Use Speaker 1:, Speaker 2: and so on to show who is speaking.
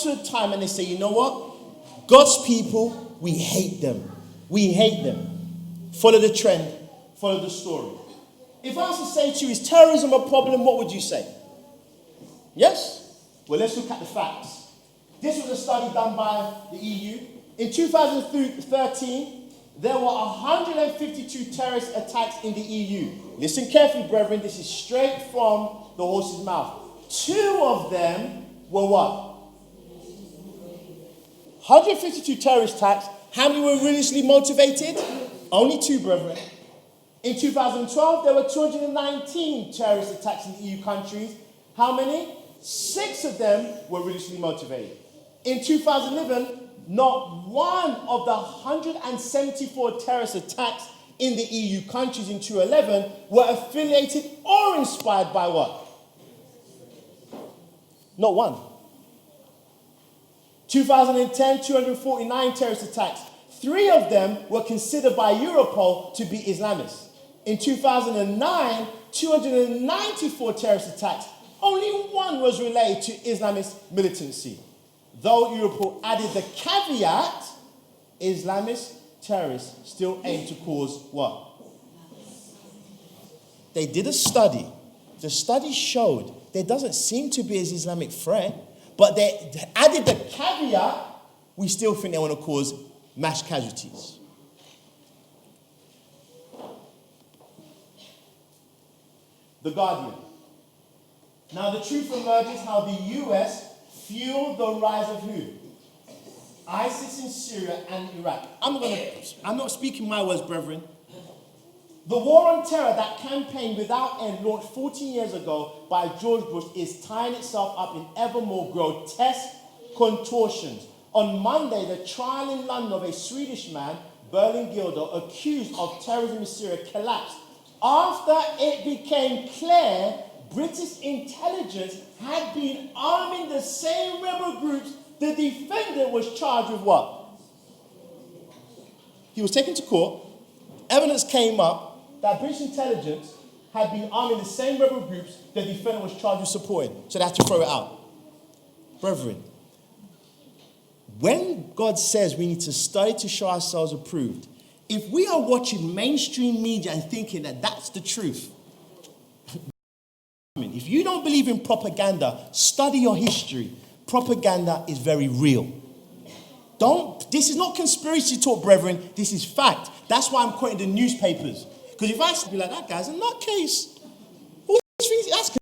Speaker 1: to a time and they say, you know what? God's people, we hate them. We hate them. Follow the trend. Follow the story. If I was to say to you, is terrorism a problem? What would you say? Yes? Well, let's look at the facts. This was a study done by the EU. In 2013, there were 152 terrorist attacks in the EU. Listen carefully, brethren. This is straight from the horse's mouth. 2 of them were what? 152 terrorist attacks. How many were religiously motivated? Only 2, brethren. In 2012, there were 219 terrorist attacks in the EU countries. How many? 6 of them were religiously motivated. In 2011, not one of the 174 terrorist attacks in the EU countries in 2011 were affiliated or inspired by what? Not one. 2010, 249 terrorist attacks. 3 of them were considered by Europol to be Islamists. In 2009, 294 terrorist attacks. Only 1 was related to Islamist militancy. Though Europol added the caveat, Islamist terrorists still aim to cause what? They did a study. The study showed there doesn't seem to be an Islamic threat, but they added the caveat, we still think they want to cause mass casualties. The Guardian. Now the truth emerges how the US fueled the rise of who? ISIS in Syria and Iraq. I'm not speaking my words, brethren. The war on terror, that campaign without end launched 14 years ago by George Bush, is tying itself up in ever more grotesque contortions. On Monday, the trial in London of a Swedish man, Berlin Gilder, accused of terrorism in Syria, collapsed after it became clear British intelligence had been arming the same rebel groups the defendant was charged with what? He was taken to court. Evidence came up that British intelligence had been arming the same rebel groups the defendant was charged with supporting. So they had to throw it out. Brethren, when God says we need to study to show ourselves approved, if we are watching mainstream media and thinking that that's the truth, if you don't believe in propaganda, study your history. Propaganda is very real. This is not conspiracy talk, brethren. This is fact. That's why I'm quoting the newspapers. Because if I be like, that guy's a nutcase.